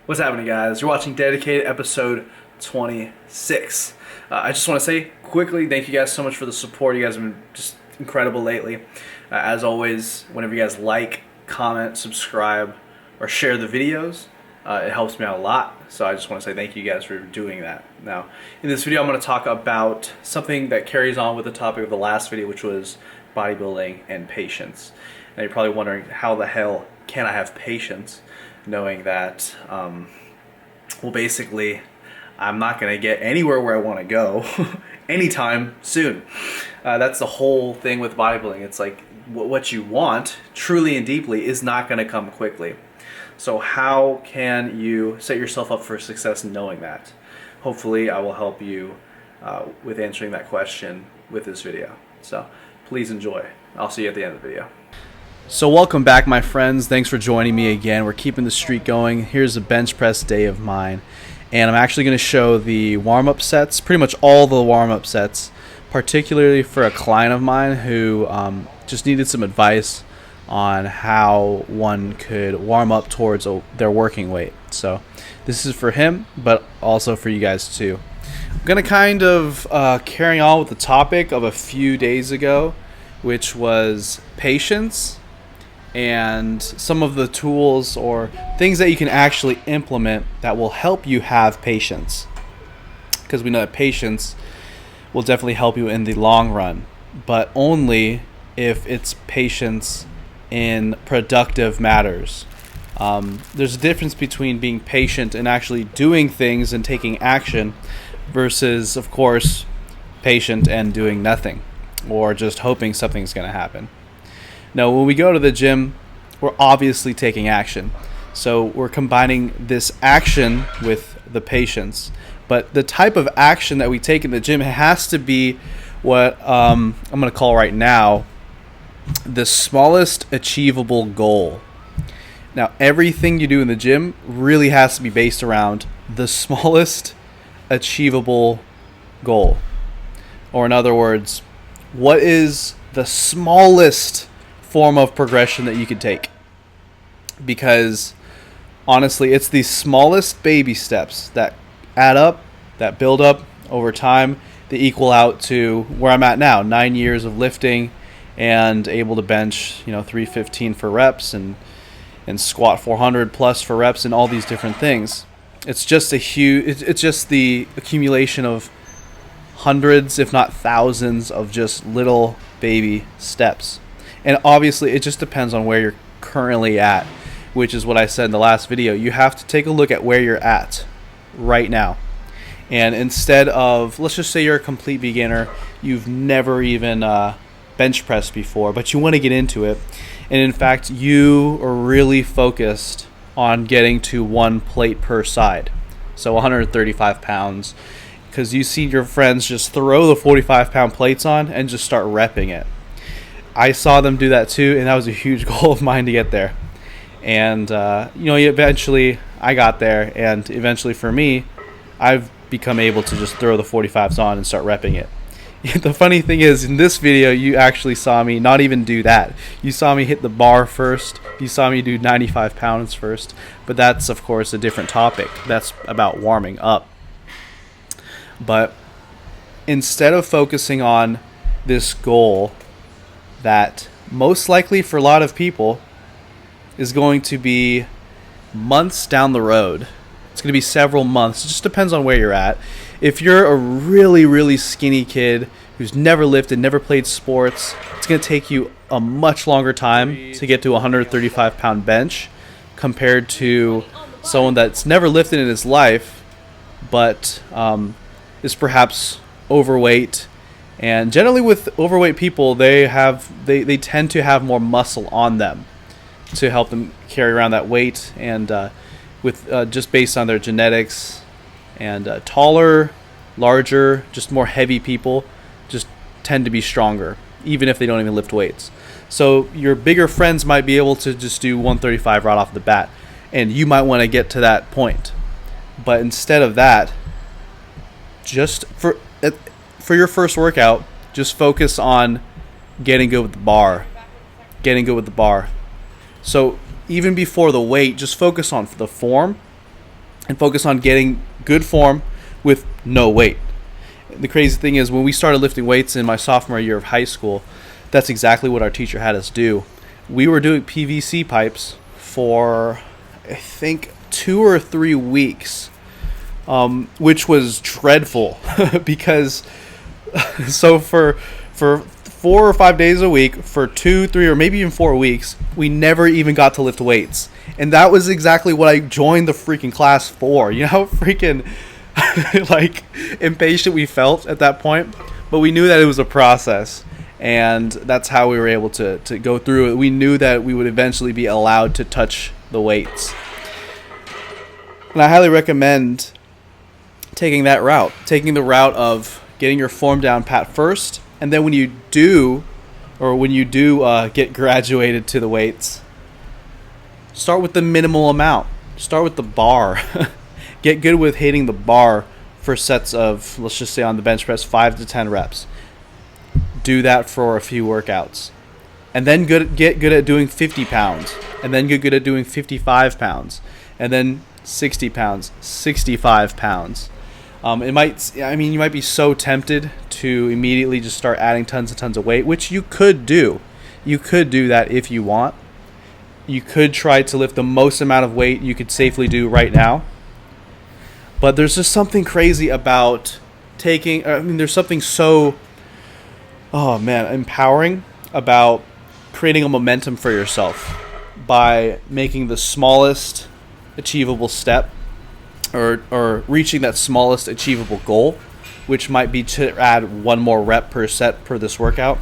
What's happening, guys? You're watching Dedicated episode 26. I just want to say quickly, thank you guys so much for the support. You guys have been just incredible lately. As always, whenever you guys like, comment, subscribe, or share the videos, it helps me out a lot. So I just want to say thank you guys for doing that. Now, in this video, I'm going to talk about something that carries on with the topic of the last video, which was bodybuilding and patience. Now, you're probably wondering, how the hell can I have patience, knowing that, well, basically, I'm not going to get anywhere where I want to go anytime soon. That's the whole thing with bodybuilding. It's like what you want, truly and deeply, is not going to come quickly. So how can you set yourself up for success knowing that? Hopefully, I will help you with answering that question with this video. So please enjoy. I'll see you at the end of the video. So welcome back, my friends. Thanks for joining me again. We're keeping the streak going. Here's a bench press day of mine. And I'm actually going to show the warm-up sets, pretty much all the warm-up sets, particularly for a client of mine who just needed some advice on how one could warm up towards their working weight. So this is for him, but also for you guys too. I'm going to kind of carry on with the topic of a few days ago, which was patience and some of the tools or things that you can actually implement that will help you have patience. Because we know that patience will definitely help you in the long run, but only if it's patience in productive matters. There's a difference between being patient and actually doing things and taking action versus, of course, patient and doing nothing or just hoping something's going to happen. Now, when we go to the gym, we're obviously taking action. So we're combining this action with the patience. But the type of action that we take in the gym has to be what I'm going to call right now the smallest achievable goal. Now, everything you do in the gym really has to be based around the smallest achievable goal. Or in other words, what is the smallest form of progression that you could take? Because honestly, it's the smallest baby steps that add up, that build up over time, they equal out to where I'm at now, 9 years of lifting and able to bench 315 for reps and squat 400 plus for reps and all these different things. It's just it's just the accumulation of hundreds, if not thousands, of just little baby steps. And obviously, it just depends on where you're currently at, which is what I said in the last video. You have to take a look at where you're at right now. And instead of, let's just say you're a complete beginner, you've never even bench pressed before, but you want to get into it. And in fact, you are really focused on getting to one plate per side. So 135 pounds. Because you see your friends just throw the 45-pound plates on and just start repping it. I saw them do that too, and that was a huge goal of mine to get there. And eventually I got there, and eventually for me, I've become able to just throw the 45s on and start repping it. The funny thing is, in this video, you actually saw me not even do that. You saw me hit the bar first. You saw me do 95 pounds first. But that's, of course, a different topic. That's about warming up. But instead of focusing on this goal that most likely for a lot of people is going to be months down the road. It's going to be several months. It just depends on where you're at. If you're a really, really skinny kid who's never lifted, never played sports, it's going to take you a much longer time to get to a 135-pound bench compared to someone that's never lifted in his life but is perhaps overweight. And generally with overweight people, they tend to have more muscle on them to help them carry around that weight, and with just based on their genetics, and taller, larger, just more heavy people just tend to be stronger, even if they don't even lift weights. So your bigger friends might be able to just do 135 right off the bat, and you might want to get to that point. But instead of that, just for your first workout, just focus on getting good with the bar. So even before the weight, just focus on the form and focus on getting good form with no weight. The crazy thing is, when we started lifting weights in my sophomore year of high school, that's exactly what our teacher had us do. We were doing PVC pipes for, I think, 2 or 3 weeks, which was dreadful because so for 4 or 5 days a week, for 2, 3, or maybe even 4 weeks, we never even got to lift weights. And that was exactly what I joined the freaking class for. You know how freaking like impatient we felt at that point? But we knew that it was a process, and that's how we were able to go through it. We knew that we would eventually be allowed to touch the weights. And I highly recommend taking that route, taking the route of getting your form down pat first, and then when you do get graduated to the weights, start with the minimal amount. Start with the bar. Get good with hitting the bar for sets of, let's just say on the bench press, 5 to 10 reps. Do that for a few workouts. And then get good at doing 50 pounds. And then get good at doing 55 pounds. And then 60 pounds, 65 pounds. You might be so tempted to immediately just start adding tons and tons of weight, which you could do. You could do that if you want. You could try to lift the most amount of weight you could safely do right now. But there's just something crazy about there's something so, empowering about creating a momentum for yourself by making the smallest achievable step, or reaching that smallest achievable goal, which might be to add 1 more rep per set per this workout,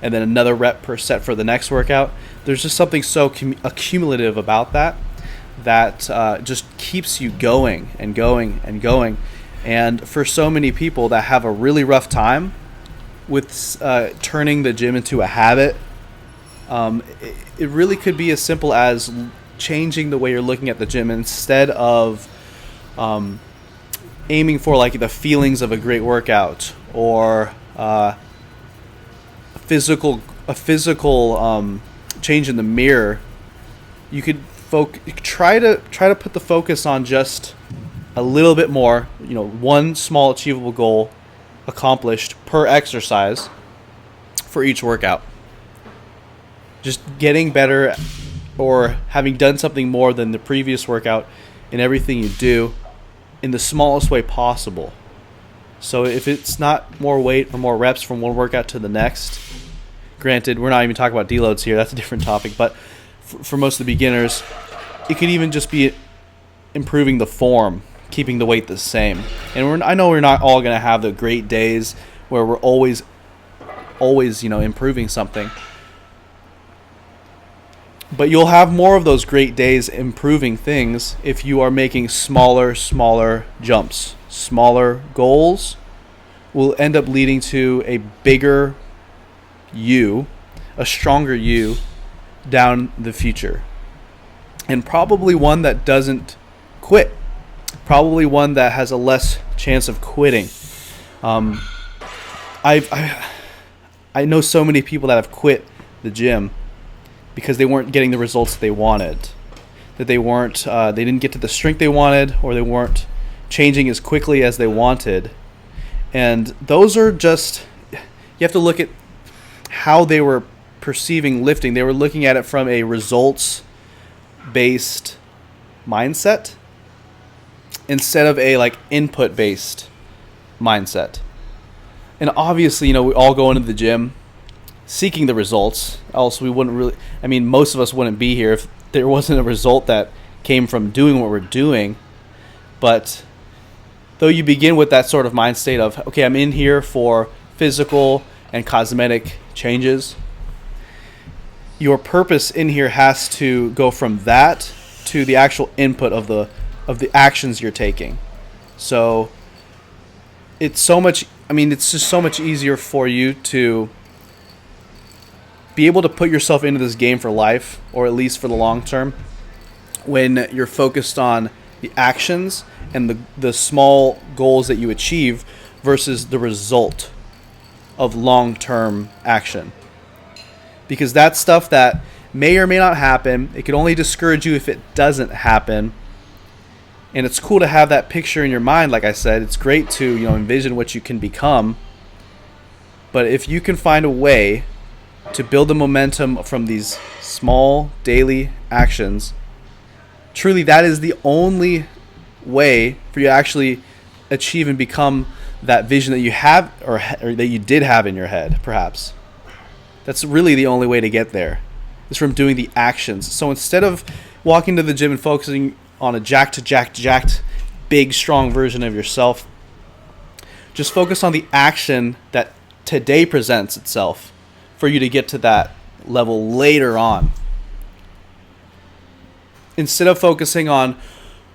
and then another rep per set for the next workout. There's just something so accumulative about that just keeps you going and going and going. And for so many people that have a really rough time with turning the gym into a habit, it really could be as simple as changing the way you're looking at the gym. Instead of aiming for like the feelings of a great workout, or a physical change in the mirror, you could try to put the focus on just a little bit more, 1 small achievable goal accomplished per exercise for each workout. Just getting better, or having done something more than the previous workout in everything you do in the smallest way possible. So if it's not more weight or more reps from one workout to the next, granted, we're not even talking about deloads here, that's a different topic, but for most of the beginners, it could even just be improving the form, keeping the weight the same. And I know we're not all going to have the great days where we're always improving something. But you'll have more of those great days improving things if you are making smaller jumps. Smaller goals will end up leading to a bigger you, a stronger you down the future. And probably one that doesn't quit. Probably one that has a less chance of quitting. I know so many people that have quit the gym because they weren't getting the results they wanted, that they didn't get to the strength they wanted, or they weren't changing as quickly as they wanted. And those are just, you have to look at how they were perceiving lifting. They were looking at it from a results-based mindset instead of a input-based mindset. And obviously, we all go into the gym seeking the results, else we wouldn't really, most of us wouldn't be here if there wasn't a result that came from doing what we're doing. But though you begin with that sort of mind state of, okay, I'm in here for physical and cosmetic changes, your purpose in here has to go from that to the actual input of the actions you're taking. So it's just so much easier for you to be able to put yourself into this game for life, or at least for the long term, when you're focused on the actions and the small goals that you achieve versus the result of long-term action. Because that's stuff that may or may not happen. It could only discourage you if it doesn't happen. And it's cool to have that picture in your mind. Like I said, it's great to, you know, envision what you can become. But if you can find a way to build the momentum from these small daily actions, truly that is the only way for you to actually achieve and become that vision that you have, or that you did have in your head, perhaps. That's really the only way to get there, is from doing the actions. So instead of walking to the gym and focusing on a jacked, big, strong version of yourself, just focus on the action that today presents itself for you to get to that level later on. Instead of focusing on,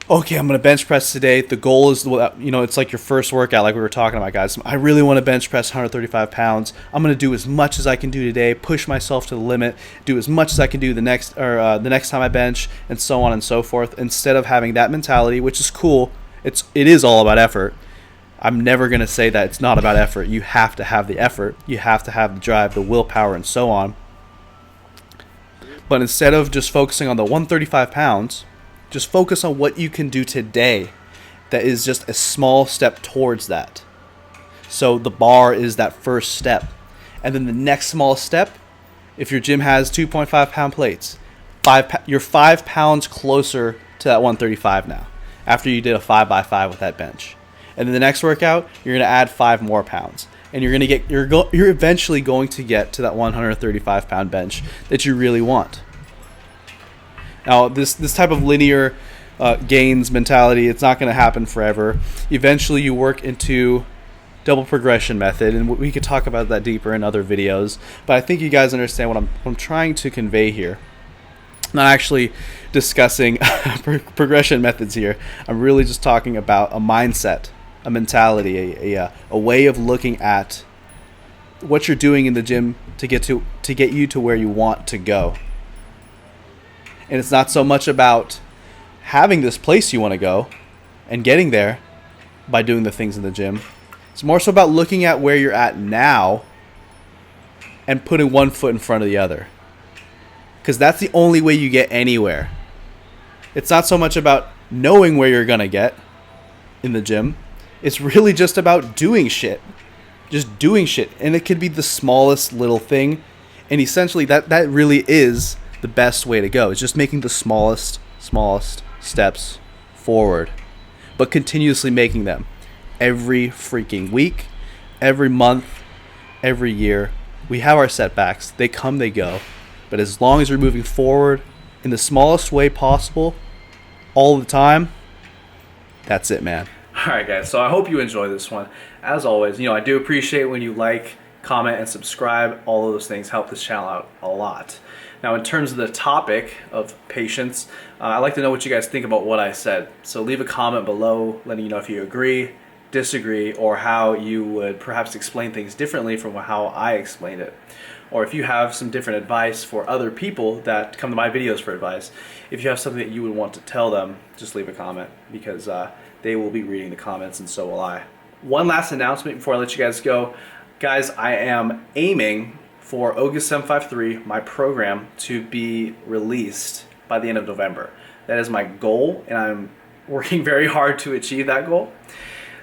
okay, I'm going to bench press today. The goal is, you know, it's like your first workout, like we were talking about, guys. I really want to bench press 135 pounds. I'm going to do as much as I can do today, push myself to the limit, do as much as I can do the next time I bench, and so on and so forth. Instead of having that mentality, which is cool, it is all about effort. I'm never going to say that it's not about effort. You have to have the effort. You have to have the drive, the willpower, and so on. But instead of just focusing on the 135 pounds, just focus on what you can do today that is just a small step towards that. So the bar is that first step. And then the next small step, if your gym has 2.5 pound plates, you're 5 pounds closer to that 135 now, after you did a 5x5 with that bench. And then the next workout, you're going to add 5 more pounds. And you're eventually going to get to that 135 pound bench that you really want. Now, this type of linear gains mentality, it's not going to happen forever. Eventually, you work into double progression method, and we could talk about that deeper in other videos. But I think you guys understand what I'm trying to convey here. I'm not actually discussing progression methods here. I'm really just talking about a mindset, a mentality, a way of looking at what you're doing in the gym to get you to where you want to go. And it's not so much about having this place you want to go and getting there by doing the things in the gym. It's more so about looking at where you're at now and putting one foot in front of the other. Because that's the only way you get anywhere. It's not so much about knowing where you're going to get in the gym. It's really just about doing shit. Just doing shit. And it could be the smallest little thing. And essentially that really is the best way to go. It's just making the smallest steps forward. But continuously making them. Every freaking week. Every month. Every year. We have our setbacks. They come, they go. But as long as you're moving forward in the smallest way possible, all the time, that's it, man. Alright guys, so I hope you enjoy this one. As always, I do appreciate when you like, comment, and subscribe. All of those things help this channel out a lot. Now in terms of the topic of patience, I'd like to know what you guys think about what I said. So leave a comment below letting you know if you agree, disagree, or how you would perhaps explain things differently from how I explained it. Or if you have some different advice for other people that come to my videos for advice, if you have something that you would want to tell them, just leave a comment, because they will be reading the comments and so will I. One last announcement before I let you guys go. Guys, I am aiming for Ogus 753, my program, to be released by the end of November. That is my goal, and I'm working very hard to achieve that goal.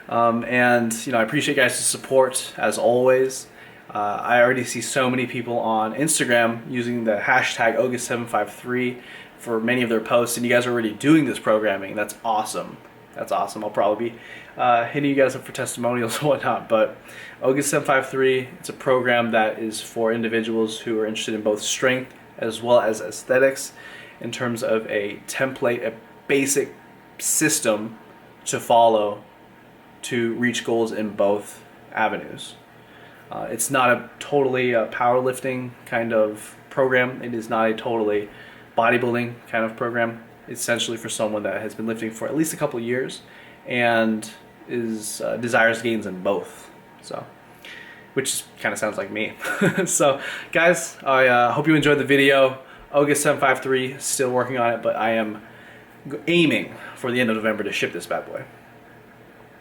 And I appreciate you guys' support as always. I already see so many people on Instagram using the hashtag Ogus753 for many of their posts, and you guys are already doing this programming. That's awesome. That's awesome. I'll probably be hitting you guys up for testimonials and whatnot. But Ogus753, it's a program that is for individuals who are interested in both strength as well as aesthetics, in terms of a template, a basic system to follow to reach goals in both avenues. It's not a totally powerlifting kind of program. It is not a totally bodybuilding kind of program. It's essentially for someone that has been lifting for at least a couple of years and desires gains in both. So, which kind of sounds like me. So, guys, I hope you enjoyed the video. Ogus753, still working on it, but I am aiming for the end of November to ship this bad boy.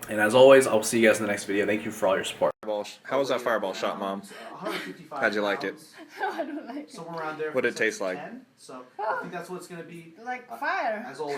And as always, I'll see you guys in the next video. Thank you for all your support. How was that fireball shot, Mom? 155. How'd you like it? No, I don't like it. What did it taste like? So I think that's what it's going to be. Like fire. As always.